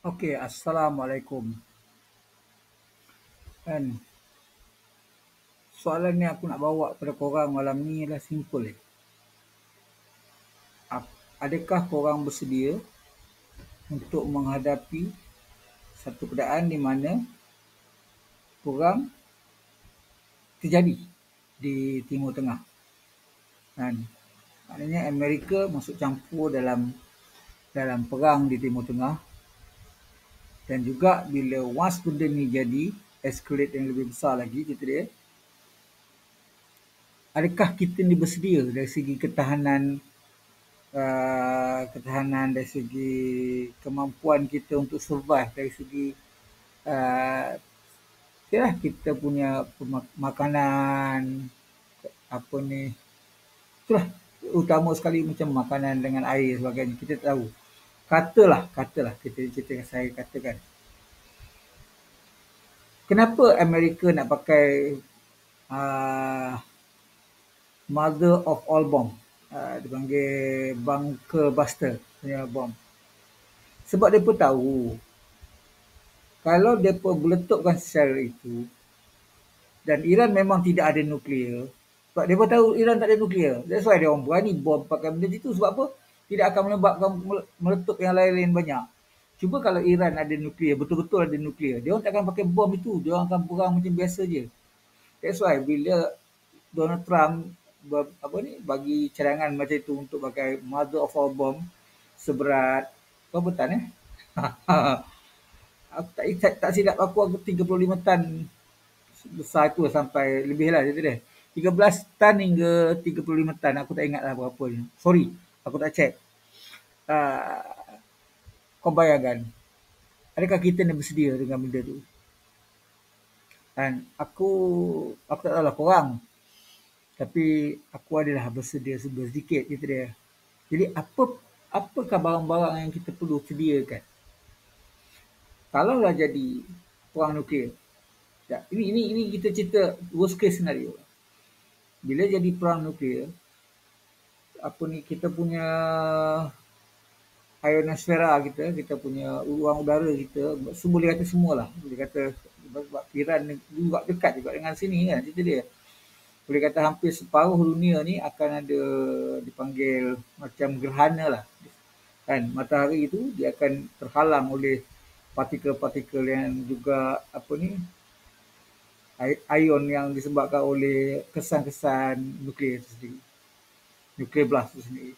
Okey, Assalamualaikum. Kan, soalan yang aku nak bawa pada korang malam ni adalah simple. Adakah korang bersedia untuk menghadapi satu keadaan di mana perang terjadi di Timur Tengah? Kan, maknanya Amerika masuk campur dalam perang di Timur Tengah, dan juga bila once benda ni jadi escalate yang lebih besar lagi, kita dia, adakah kita ni bersedia dari segi ketahanan dari segi kemampuan kita untuk survive, dari segi uh, kita punya makanan, apa ni, itulah utama sekali macam makanan dengan air sebagainya. Kita tahu, katalah saya katakan, kenapa Amerika nak pakai uh, mother of all bomb, dipanggil bunker buster punya bom. Sebab mereka tahu kalau mereka meletupkan secara itu, dan Iran memang tidak ada nuklear, sebab mereka tahu Iran tak ada nuklear. That's why dia orang berani bom pakai benda itu. Sebab apa? Tidak akan menyebabkan meletup yang lain-lain banyak. Cuba kalau Iran ada nuklear, betul-betul ada nuklear, dia orang tak akan pakai bom itu. Dia orang akan perang macam biasa je. That's why bila Donald Trump bagi cadangan macam itu untuk pakai mother of all bomb seberat berapa tan aku tak silap aku 35 tan besar tu, sampai lebih lah dia. 13 tan hingga 35 tan, aku tak ingat lah berapa je. Sorry, aku tak check. Uh, Kau bayangkan, adakah kita ni bersedia dengan benda tu? Dan aku tak tahu lah korang, tapi aku adalah bersedia sedikit gitu dia. Jadi apakah barang-barang yang kita perlu sediakan? Kalaulah jadi perang nuklear. Ya, ini kita cerita worst case scenario. Bila jadi perang nuklear, apa ni, kita punya ionosfera kita punya ruang udara kita, boleh kata semualah. Boleh kata sebab Iran juga dekat juga dengan sini kan, cerita dia. Boleh kata hampir separuh dunia ni akan ada dipanggil macam gerhana lah. Kan, matahari itu dia akan terhalang oleh partikel-partikel yang juga apa ni, ion yang disebabkan oleh kesan-kesan nuklear itu sendiri. Nuklear blast itu sendiri.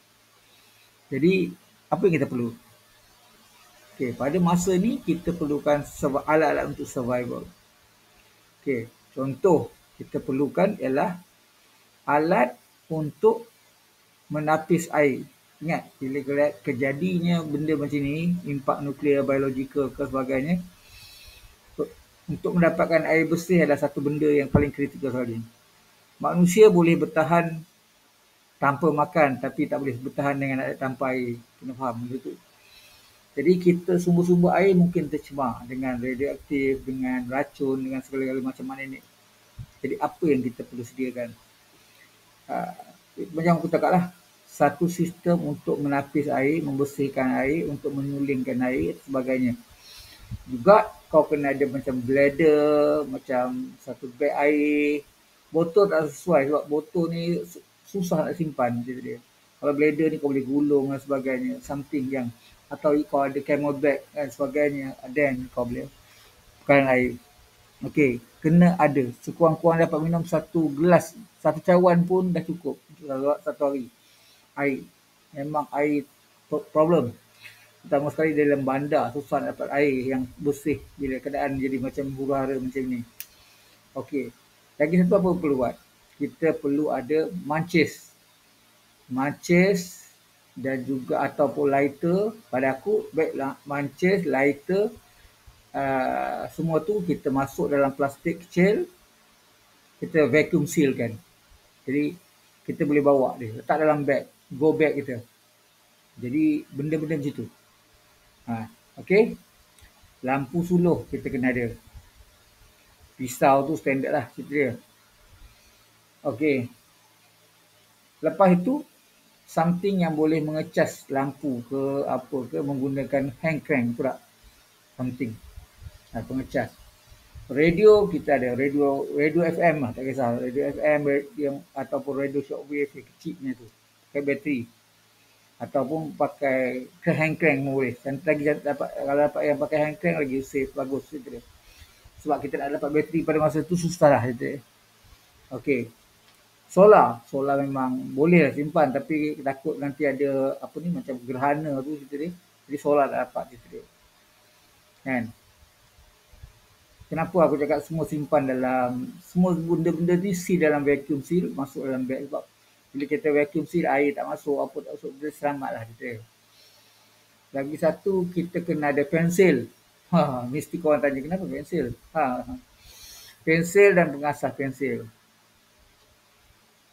Jadi, apa yang kita perlu? Okay, pada masa ni kita perlukan alat-alat untuk survival. Okay, contoh kita perlukan ialah alat untuk menapis air. Ingat, bila kejadinya benda macam ni, impak nuklear, biologikal ke sebagainya, untuk mendapatkan air bersih adalah satu benda yang paling kritikal sekali. Manusia boleh bertahan tanpa makan, tapi tak boleh bertahan dengan tanpa air. Kena faham benda tu. Jadi kita sumber-sumber air mungkin tercemar dengan radioaktif, dengan racun, dengan segala-gala macam mana ni. Jadi apa yang kita perlu sediakan? Macam aku cakap lah, satu sistem untuk menapis air, membersihkan air, untuk menyulingkan air, sebagainya. Juga kau kena ada macam bladder, macam satu beg air. Botol tak sesuai sebab botol ni susah nak simpan. Dia. Kalau bladder ni kau boleh gulung dan sebagainya. Something yang, atau kau ada camel bag dan sebagainya, then kau boleh pekanan air. Okey, kena ada. Sekurang-kurang dapat minum satu gelas, satu cawan pun dah cukup untuk satu hari. Air. Memang air problem. Pertama sekali dalam bandar susah nak dapat air yang bersih bila keadaan jadi macam huru-hara macam ni. Okey. Lagi satu apa perlu buat? Kita perlu ada matches. Matches dan juga ataupun lighter. Pada aku baiklah matches, lighter, semua tu kita masuk dalam plastik kecil, kita vacuum seal kan. Jadi kita boleh bawa dia, letak dalam bag, go bag kita. Jadi benda-benda macam tu. Okey. Lampu suluh kita kena ada. Pisau tu standard lah cerita dia. Okey. Lepas itu, something yang boleh mengecas lampu ke apa ke, menggunakan hand crank pula. something, pengecas. Radio kita ada radio FM lah, tak kisah radio FM yang ataupun radio shortwave yang kecilnya tu, pakai bateri ataupun pakai hand crank pun boleh. Dan lagi dapat, kalau dapat yang pakai hand crank lagi safe, bagus gitu dia. Sebab kita nak dapat bateri pada masa tu susah lah gitu. Okey. Solar memang boleh lah simpan, tapi takut nanti ada apa ni macam gerhana tu gitu dia. Jadi solar tak dapat gitu dia. Kan? Kenapa aku cakap semua simpan dalam, semua benda-benda ni seal dalam vacuum seal, masuk dalam beg. Sebab bila kita vacuum seal, air tak masuk, apa tak masuk, dia selamat lah kita. Lagi satu, kita kena ada pensel. Mesti korang tanya kenapa pensel. Pensel dan pengasah pensel.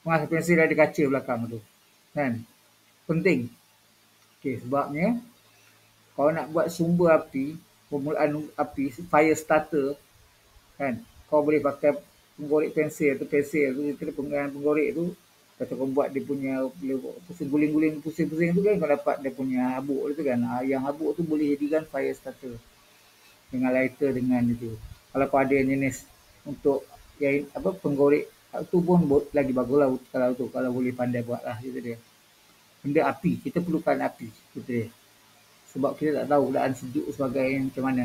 Pengasah pensel ada kaca belakang tu. Kan? Penting. Okey, sebabnya kalau nak buat sumber api, permulaan api, fire starter, kan, kau boleh pakai penggorek pensel tu, kita penggunaan penggorek tu, kata kau buat dia punya pusing guling-guling pusing-pusing tu kan, kau dapat dia punya habuk tu kan. Yang habuk tu boleh jadikan fire starter dengan lighter dengan itu. Kalau kau ada jenis untuk yang apa penggorek tu pun lagi bagus lah kalau boleh pandai buat lah gitu dia. Benda api, kita perlukan api gitu dia. Sebab kita tak tahu keadaan sejuk sebagainya macam mana.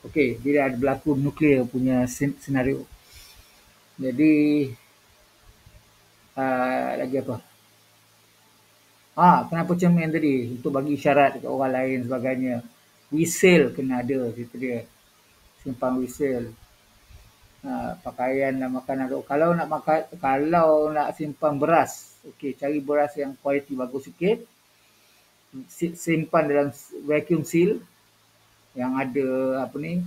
Okey, bila ada berlaku nuklear punya senario. Jadi lagi apa? Kenapa cermin tadi? Untuk bagi isyarat dekat orang lain sebagainya. Whistle kena ada, gitu dia. Simpan whistle. Pakaian dan makanan. Kalau nak simpan beras, okey, cari beras yang kualiti bagus sikit. Simpan dalam vacuum seal yang ada apa ni,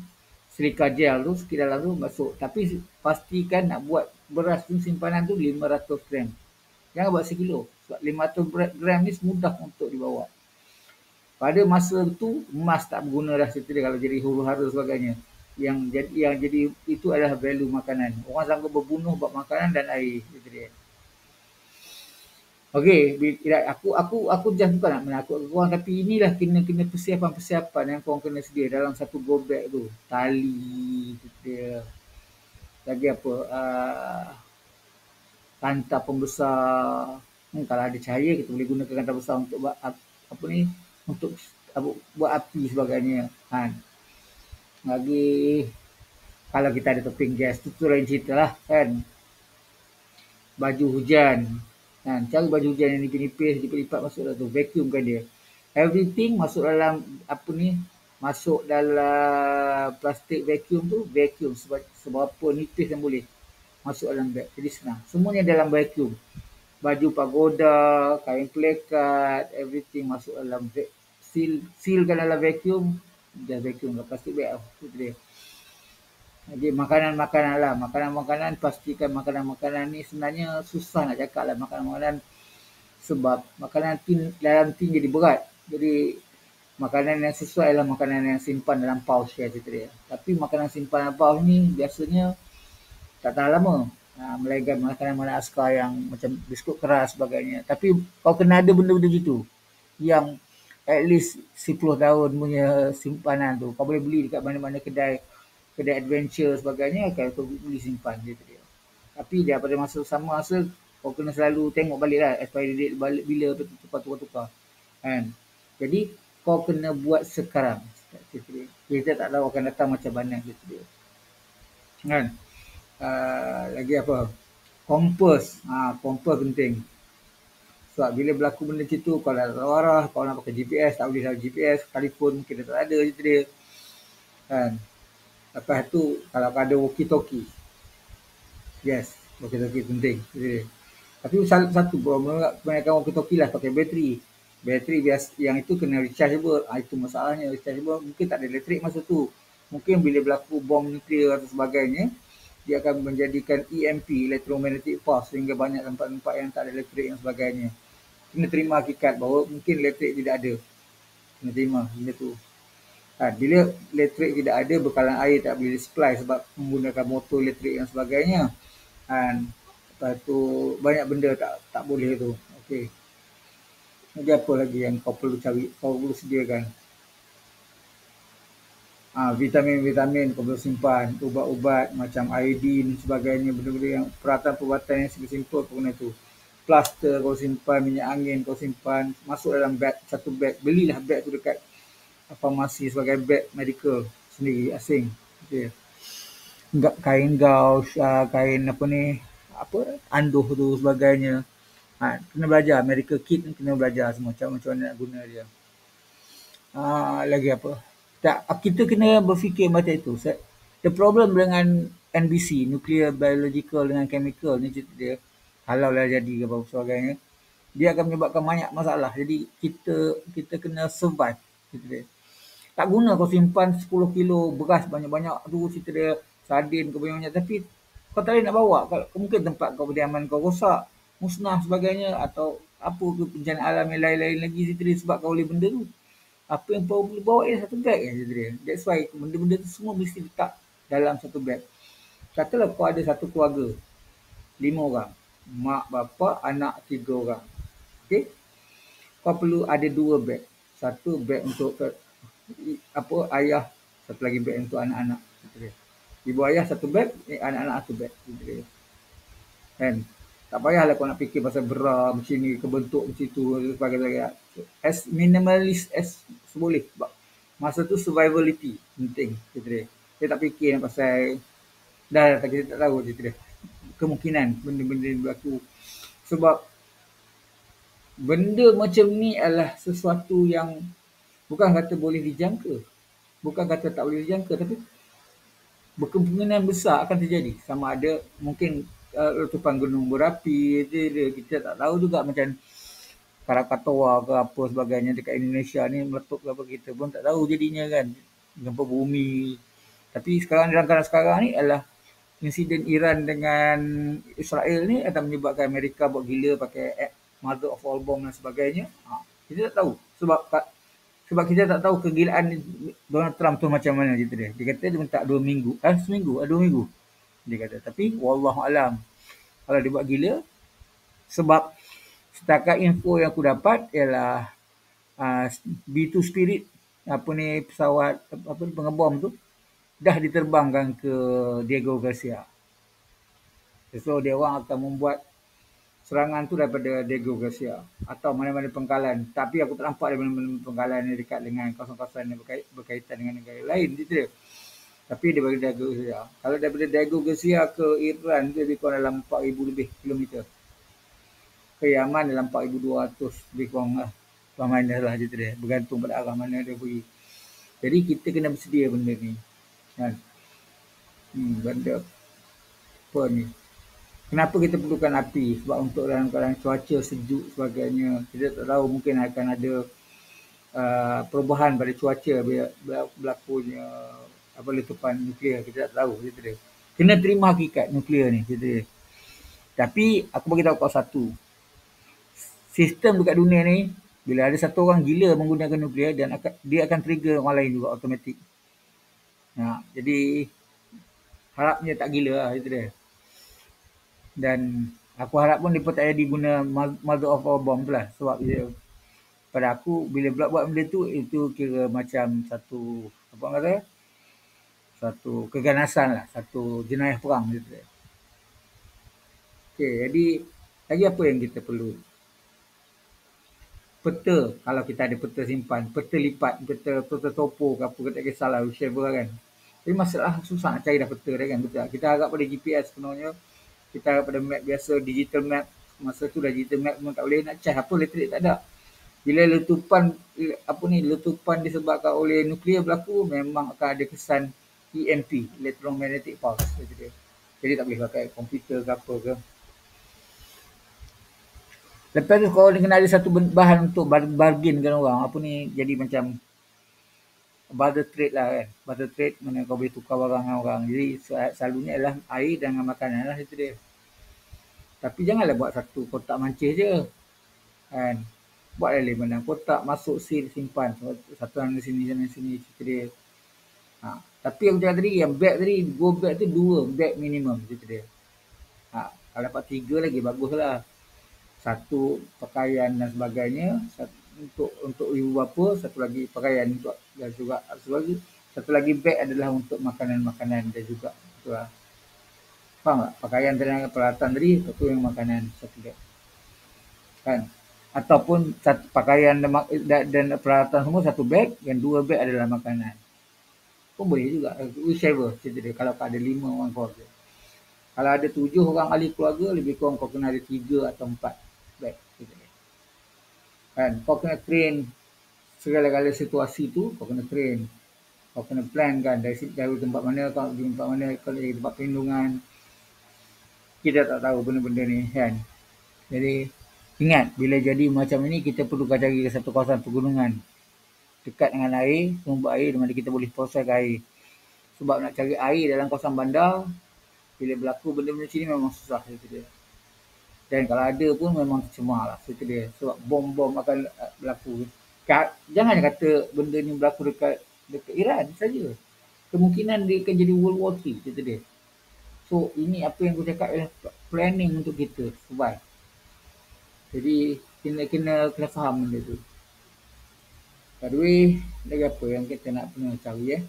silika gel tu sikit dalam tu masuk. Tapi pastikan nak buat beras tu simpanan tu 500 gram. Jangan buat sekilo. Sebab 500 gram ni mudah untuk dibawa. Pada masa tu emas tak berguna dah situ dia kalau jadi huru-hara sebagainya. Yang jadi itu adalah value makanan. Orang sanggup berbunuh buat makanan dan air gitu dia. Okey, aku just bukan nak menakut korang, tapi inilah kena persiapan yang korang kena sedia dalam satu go bag tu. Tali gitu dia. Lagi apa? Kantar pembesar. Kalau ada cahaya kita boleh gunakan kantar besar untuk buat apa ni, untuk buat api sebagainya. Kan. Lagi kalau kita ada topeng gas tu lain cerita lah kan. Baju hujan. Kan, cari baju hujan yang nipis-nipis, lipat-lipat masuk dalam tu, vacuumkan dia. Everything masuk dalam apa ni, masuk dalam plastik vacuum tu, vacuum seberapa nipis yang boleh masuk dalam beg. Jadi senang. Semuanya dalam vacuum. Baju pagoda, kain plekat, everything masuk dalam sealkan dalam vacuum, just vacuum ke plastik bag. Itu dia. Jadi makanan-makanan lah. Makanan-makanan, pastikan makanan-makanan ni sebenarnya susah nak cakap lah makanan-makanan. Sebab makanan dalam tin jadi berat. Jadi makanan yang sesuai adalah makanan yang simpan dalam paus ya, dia. Tapi makanan simpan dalam paus ni biasanya tak tahan lama. Melainkan makanan-makanan askar yang macam biskut keras sebagainya. Tapi kau kena ada benda-benda gitu. Yang at least 10 tahun punya simpanan tu. Kau boleh beli dekat mana-mana kedai adventure sebagainya, kan kau boleh simpan dia. Tapi dia pada masa kau kena selalu tengok balik lah expiry date balik bila tukar-tukar kan. Jadi kau kena buat sekarang. Kita tak tahu akan datang macam mana gitu dia. Kan. Lagi apa? Kompas. Kompas penting. Sebab bila berlaku benda macam tu, kalau nak tahu arah, kalau nak pakai GPS, tak boleh tahu GPS, telefon mungkin tak ada gitu dia. Kan. Lepas tu kalau ada walkie-talkie. Yes, walkie-talkie penting. Tapi satu kebanyakan walkie-talkie lah pakai bateri. Bateri yang itu kena rechargeable. Itu masalahnya, rechargeable mungkin tak ada elektrik masa tu. Mungkin bila berlaku bom nuklear atau sebagainya, dia akan menjadikan EMP, electromagnetic pulse, sehingga banyak tempat-tempat yang tak ada elektrik dan sebagainya. Kena terima hakikat bahawa mungkin elektrik tidak ada. Kena terima benda tu. Bila elektrik tidak ada, bekalan air tak boleh supply sebab menggunakan motor elektrik dan sebagainya. Lepas tu banyak benda tak boleh tu. Okey. Jadi apa lagi yang kau perlu cari, kau perlu sediakan? Vitamin-vitamin kau perlu simpan, ubat-ubat macam iodin dan sebagainya, benda-benda yang perubatan-perubatan yang simple kau guna tu. Plaster kau simpan, minyak angin kau simpan, masuk dalam beg, satu beg. Belilah beg tu dekat farmasi sebagai beg medical sendiri, asing. Okay. Enggak kain gauze, kain apa ni, apa, anduh tu sebagainya. Kena belajar, medical kit ni kena belajar semua, macam mana nak guna dia. Lagi apa? Tak, kita kena berfikir macam itu. The problem dengan NBC, nuclear biological dengan chemical ni cerita dia, kalau lah jadi ke apa sebagainya, dia akan menyebabkan banyak masalah. Jadi kita kena survive. Cerita dia. Tak guna kau simpan 10 kilo beras banyak-banyak tu, cerita dia, sardin kau banyak-banyak, tapi kau tak boleh nak bawa. Kalau mungkin tempat kau berdiaman kau rosak, musnah sebagainya, atau apa ke bencana alam yang lain-lain lagi, cerita dia, sebab kau oleh benda tu. Apa yang kau boleh bawa ialah satu beg je dia. That's why benda-benda tu semua mesti letak dalam satu beg. Katalah kau ada satu keluarga, 5 orang. Mak, bapa, anak 3 orang. Okey? Kau perlu ada 2 beg. Satu beg untuk apa, ayah, satu lagi beg untuk anak-anak. Ibu ayah satu beg, anak-anak satu beg. Kan? Tak payahlah kau nak fikir pasal bera macam ni, kebentuk macam tu, sebagainya. As minimalist as boleh. Sebab masa tu survivality penting. Dia tak fikir pasal, dah kita tak tahu dia. Kemungkinan benda-benda yang berlaku. Sebab benda macam ni adalah sesuatu yang bukan kata boleh dijangka. Bukan kata tak boleh dijangka, tapi berkemungkinan besar akan terjadi. Sama ada mungkin letupan gunung berapi, kita tak tahu juga, macam Krakatoa ke apa sebagainya dekat Indonesia ni meletup ke apa, kita pun tak tahu jadinya kan. Gempa bumi. Tapi sekarang, dalam keadaan sekarang ni adalah insiden Iran dengan Israel ni akan menyebabkan Amerika buat gila pakai mother of all bomb dan sebagainya. Kita tak tahu. Sebab kita tak tahu kegilaan Donald Trump tu macam mana cerita dia. Dia kata dia minta 2 minggu. Seminggu. 2 minggu. Dia kata. Tapi wallahualam. Kalau dia buat gila. Sebab setakat info yang aku dapat ialah B2 Spirit, apa ni, pesawat apa ni, pengebom tu dah diterbangkan ke Diego Garcia. So dia orang akan membuat serangan tu daripada Diego Garcia atau mana-mana pengkalan. Tapi aku tak nampak ada mana-mana pengkalan yang dekat dengan kawasan-kawasan yang berkaitan dengan negara lain. Gitu dia. Tapi daripada Diego Garcia. Kalau daripada Diego Garcia ke Iran tu lebih kurang dalam 4,000 lebih kilometer. Ke Yaman dalam 4,200 lebih kurang lah. Plus lah gitu dia. Bergantung pada arah mana dia pergi. Jadi kita kena bersedia benda ni. Kan? Benda apa ni? Kenapa kita perlukan api? Sebab untuk dalam keadaan cuaca sejuk sebagainya, kita tak tahu, mungkin akan ada perubahan pada cuaca bila berlakunya apa, letupan nuklear. Kita tak tahu. Gitu dia. Kena terima hakikat nuklear ni. Gitu dia. Tapi aku bagi tahu kau satu. Sistem dekat dunia ni, bila ada satu orang gila menggunakan nuklear, dan dia akan trigger orang lain juga automatik. Jadi harapnya tak gila lah. Gitu dia. Dan aku harap pun dia tak jadi guna mother of all bomb tu lah. Sebab dia, pada aku, bila buat benda tu, itu kira macam satu, apa orang kata, satu keganasan lah, satu jenayah perang gitu. Okey, jadi lagi apa yang kita perlu? Peta, kalau kita ada peta simpan, peta lipat, peta topo ke apa, tak kisahlah, whichever kan. Tapi masalah susah nak cari dah peta dah kan, betul. Kita harap pada GPS sebenarnya, kita harap pada map biasa, digital map. Masa tu dah digital map pun tak boleh nak charge apa, elektrik tak ada. Bila letupan disebabkan oleh nuklear berlaku, memang akan ada kesan EMP, electromagnetic pulse. Jadi tak boleh pakai komputer ke apa ke. Lepas tu kau kena ada satu bahan untuk bargain dengan orang. Apa ni, jadi macam barter trade lah kan. Barter trade mana kau boleh tukar barang dengan orang. Jadi selalunya adalah air dan makanan lah itu dia. Tapi janganlah buat satu kotak mancis je. Kan. Buat lah 5-6 kotak, masuk seal, simpan. Satu sana sini, sana sini. Cerita dia. Tapi aku cakap tadi, yang bag tadi, go bag tu 2 bag minimum. Cerita dia. Kalau dapat 3 lagi, bagus lah. Satu pakaian dan sebagainya, untuk ibu bapa, satu lagi pakaian untuk dan juga Satu lagi beg adalah untuk makanan-makanan dia juga. Betul lah. Faham tak? Pakaian tadi, peralatan tadi, satu yang makanan, satu beg. Kan? Ataupun satu pakaian dan peralatan semua satu beg, yang dua beg adalah makanan. Pun boleh juga. Whichever. Cerita dia. Kalau ada 5 orang keluarga. Kalau ada 7 orang ahli keluarga, lebih kurang kau kena ada 3 atau 4 beg. Cerita dia. Kan? Kau kena train segala-gala situasi tu, kau kena train. Kau kena plan kan dari tempat mana kau pergi tempat mana, kau dari tempat perlindungan. Kita tak tahu benda-benda ni kan. Jadi ingat bila jadi macam ini kita perlu cari satu kawasan pegunungan dekat dengan air, sumber air di mana kita boleh proses air. Sebab nak cari air dalam kawasan bandar, bila berlaku benda-benda sini memang susah cerita dia. Dan kalau ada pun memang tercemar lah cerita dia. Sebab bom-bom akan berlaku. Jangan kata benda ni berlaku dekat Iran saja. Kemungkinan dia akan jadi World War III cerita dia. So ini apa yang aku cakap ialah planning untuk kita survive. Jadi kena faham benda tu. By the way, lagi apa yang kita nak kena cari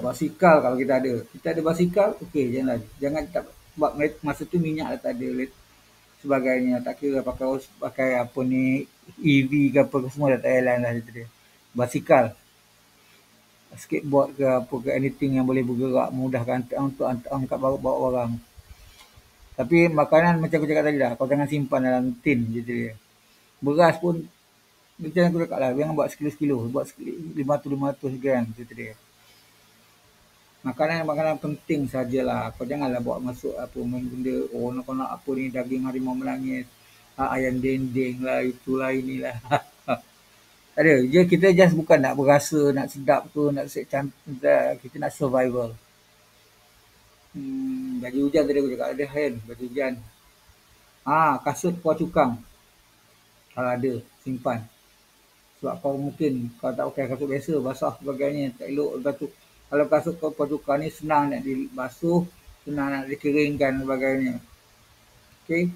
basikal kalau kita ada. Kita ada basikal, okey jangan tak sebab masa tu minyak dah tak ada sebagainya. Tak kira pakai apa ni EV ke apa ke semua dah tak jalan dah dia. Basikal, skateboard ke apa ke anything yang boleh bergerak memudahkan untuk angkat bawa barang. Tapi makanan macam aku cakap tadi dah, kau jangan simpan dalam tin je dia. Beras pun macam aku cakap lah, jangan buat sekilo-sekilo, buat 500 gram cerita dia. Makanan penting sajalah. Kau janganlah bawa masuk apa benda, kau nak apa ni, daging harimau melangis, ayam dendeng lah, itulah inilah. Tak ada, kita just bukan nak berasa, nak sedap tu, nak cantik, kita nak survival. Baju hujan tadi aku cakap ada kan, baju hujan. Kasut kuah cukang. Kalau ada, simpan. Sebab kau mungkin kau tak pakai kasut biasa, basah sebagainya, tak elok. Lepas tu, kalau kasut kuah cukang ni senang nak dibasuh, senang nak dikeringkan sebagainya. Okey.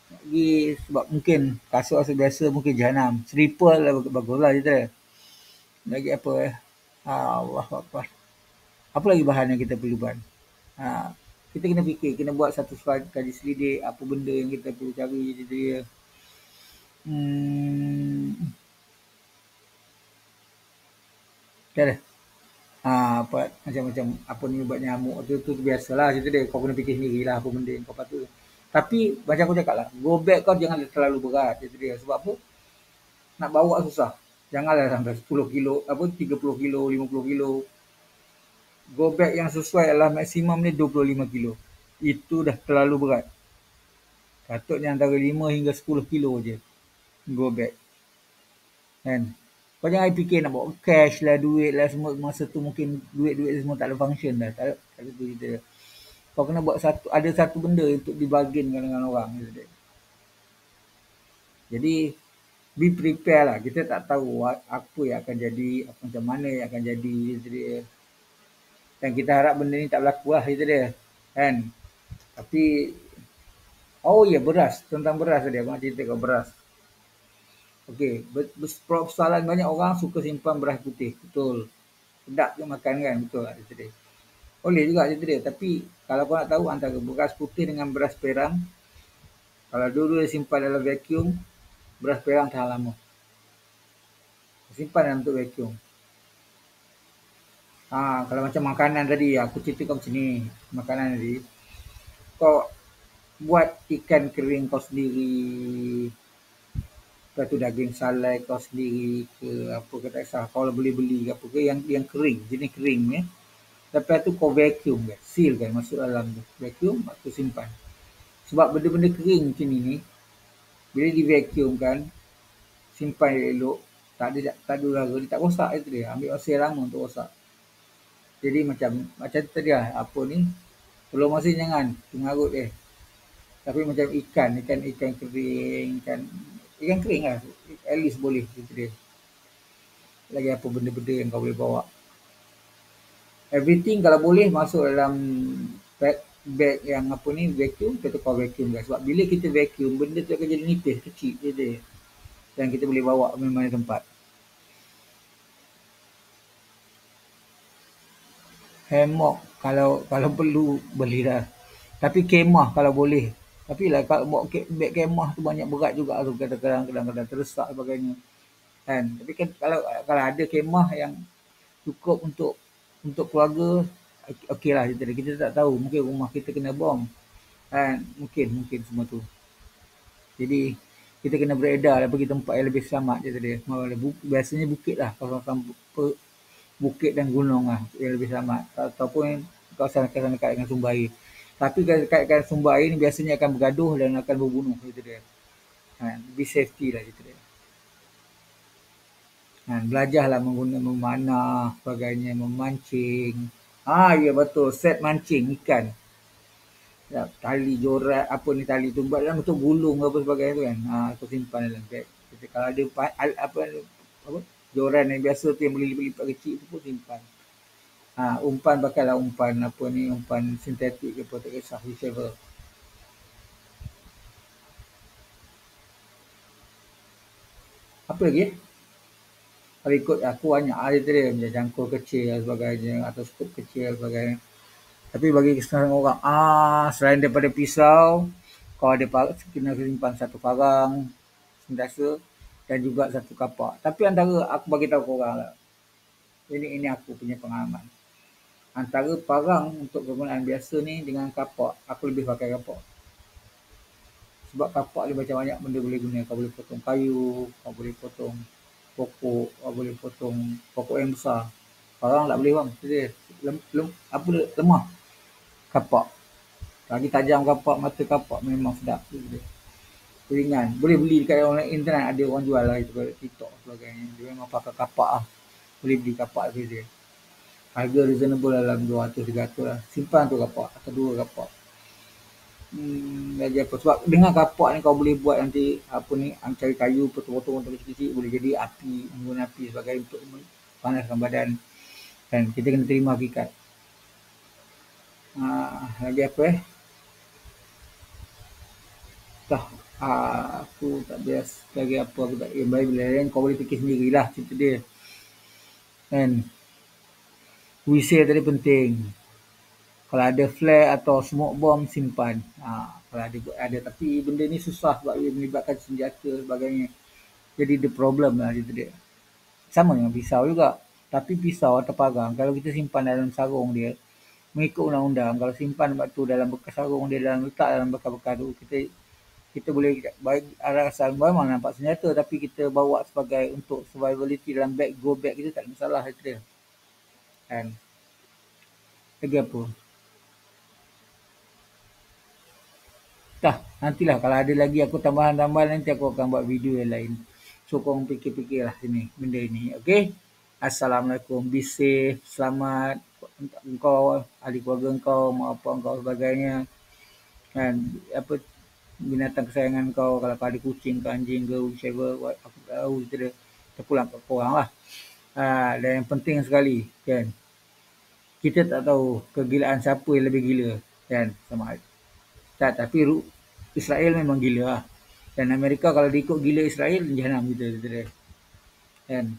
Lagi sebab mungkin kasut biasa mungkin jahanam. Slipper lah baguslah kita. Lagi apa Allah Akbar. Apa lagi bahan yang kita perlukan? Kita kena fikir, kena buat satu kaji selidik apa benda yang kita perlu cari dia. Dah. Apa macam-macam apa ni ubat nyamuk tu biasalah cerita dia. Kau kena fikir sendirilah apa benda yang kau patut. Tapi macam aku cakap lah, go bag kau jangan terlalu berat cerita dia. Sebab apa? Nak bawa susah. Janganlah sampai 10 kilo, 30 kilo, 50 kilo. Go bag yang sesuai adalah maksimum ni 25 kilo. Itu dah terlalu berat. Patutnya antara 5 hingga 10 kilo je. Go bag. Kan? Kau jangan fikir nak bawa cash lah, duit lah semua. Masa tu mungkin duit-duit semua tak ada function dah. Tak ada tu cerita. Kau kena buat ada satu benda untuk dibargainkan dengan orang. Jadi, be prepare lah. Kita tak tahu apa yang akan jadi, macam mana yang akan jadi. Dan kita harap benda ni tak berlaku lah. Kan? Tapi, beras. Tentang beras tadi. Abang cerita kau beras. Okey, persoalan banyak orang suka simpan beras putih. Betul. Sedap je makan kan. Betul tak cerita dia. Boleh juga cerita dia. Tapi kalau kau nak tahu antara beras putih dengan beras perang, kalau dua-dua simpan dalam vacuum, beras perang tahan lama. Simpan dalam bentuk vacuum. Kalau macam makanan tadi, aku ceritakan macam ni. Makanan tadi, kau buat ikan kering kau sendiri. Lepas tu daging salai kau sendiri ke apa ke tak kisah. Kau boleh beli ke apa ke yang kering, jenis kering ni. Lepas tu kau vacuum kan, seal kan masuk dalam tu. Vacuum, lepas tu simpan. Sebab benda-benda kering macam ni, bila di vacuum kan, simpan elok, tak ada udara, dia tak rosak itu dia. Ambil masa lama untuk rosak. Jadi macam tadi lah, apa ni, telur masin jangan, pengarut dia. Tapi macam ikan kering, ikan kering lah, at least boleh gitu dia. Lagi apa benda-benda yang kau boleh bawa. Everything kalau boleh masuk dalam bag yang apa ni, vacuum, kita kau vacuum guys. Sebab bila kita vacuum, benda tu akan jadi nipis, kecil je dia. Dan kita boleh bawa ke mana tempat. Hammock kalau perlu belilah. Tapi kemah kalau boleh. Tapi lah kalau bawa beg kemah tu banyak berat juga tu kadang-kadang terdesak sebagainya. Kan. Tapi kan kalau ada kemah yang cukup untuk keluarga, okeylah kita kita tak tahu mungkin rumah kita kena bom. Kan. Mungkin semua tu. Jadi kita kena beredar lah pergi tempat yang lebih selamat je tadi. Biasanya bukit lah kawasan bukit dan gunung lah yang lebih selamat ataupun kawasan-kawasan dekat dengan sumber air. Tapi dekat sumber air ni biasanya akan bergaduh dan akan berbunuh gitu dia. Be safety lah gitu dia. Belajarlah menggunakan memanah, sebagainya, memancing. Ya betul, set mancing ikan. Ya, tali jorat apa ni tali tu buat dalam bentuk gulung apa sebagainya tu kan. Aku simpan dalam beg. Jadi, kalau ada apa joran yang biasa tu yang boleh lipat-lipat kecil tu pun simpan. Umpan pakailah umpan apa ni umpan sintetik ke apa tak kisah whichever. Apa lagi? Kalau ikut aku banyak ada tadi macam cangkul kecil dan sebagainya atau skop kecil dan sebagainya. Tapi bagi kesenangan orang, selain daripada pisau, kau ada kena simpan satu parang sentiasa dan juga satu kapak. Tapi antara aku bagi tahu kau orang lah. Ini aku punya pengalaman. Antara parang untuk kegunaan biasa ni dengan kapak, aku lebih pakai kapak. Sebab kapak dia macam banyak benda boleh guna. Kau boleh potong kayu, kau boleh potong pokok, kau boleh potong pokok yang besar. Parang tak boleh bang. Dia lemah kapak. Lagi tajam kapak, mata kapak memang sedap. Dia ringan. Boleh beli dekat online internet, ada orang jual lah itu kat TikTok sebagainya. Dia memang pakai kapak lah. Boleh beli kapak tu dia. Harga reasonable dalam 200 300 lah. Simpan tu kapak atau dua kapak. Lagi apa? Sebab dengan kapak ni kau boleh buat nanti apa ni cari kayu potong-potong kecil-kecil boleh jadi api, unggun api sebagai untuk panaskan badan. Dan kita kena terima hakikat. Lagi apa Tah, aku tak bias lagi apa aku tak baik bila lain kau boleh fikir sendirilah cerita dia. Kan? Whistle tadi penting. Kalau ada flare atau smoke bomb simpan. Kalau ada tapi benda ni susah sebab ia melibatkan senjata sebagainya. Jadi the problem lah cerita dia. Sama dengan pisau juga. Tapi pisau atau parang kalau kita simpan dalam sarung dia mengikut undang-undang kalau simpan waktu dalam bekas sarung dia dalam letak dalam bekas-bekas tu kita boleh bagi rasa memang nampak senjata tapi kita bawa sebagai untuk survivality dalam bag go bag kita tak ada masalah itu dia. Kan? Lagi apa? Nantilah kalau ada lagi aku tambahan-tambahan nanti aku akan buat video yang lain. So korang fikir-fikirlah sini benda ini. Okay? Assalamualaikum. Be safe. Selamat untuk engkau, ahli keluarga engkau, mak bapak engkau sebagainya. Kan? Apa binatang kesayangan kau kalau kau ada kucing ke anjing ke whichever aku tahu kita terpulang ke korang lah. Dan yang penting sekali kan kita tak tahu kegilaan siapa yang lebih gila kan sama tak tapi Israel memang gila lah. Dan Amerika kalau diikut gila Israel jahanam kita kan.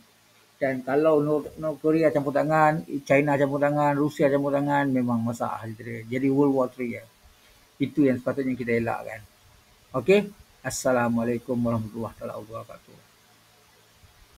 Dan kalau North Korea campur tangan, China campur tangan, Rusia campur tangan memang masalah kita. Jadi World War 3 ya. Itu yang sepatutnya kita elakkan. Okey. Assalamualaikum warahmatullahi wabarakatuh.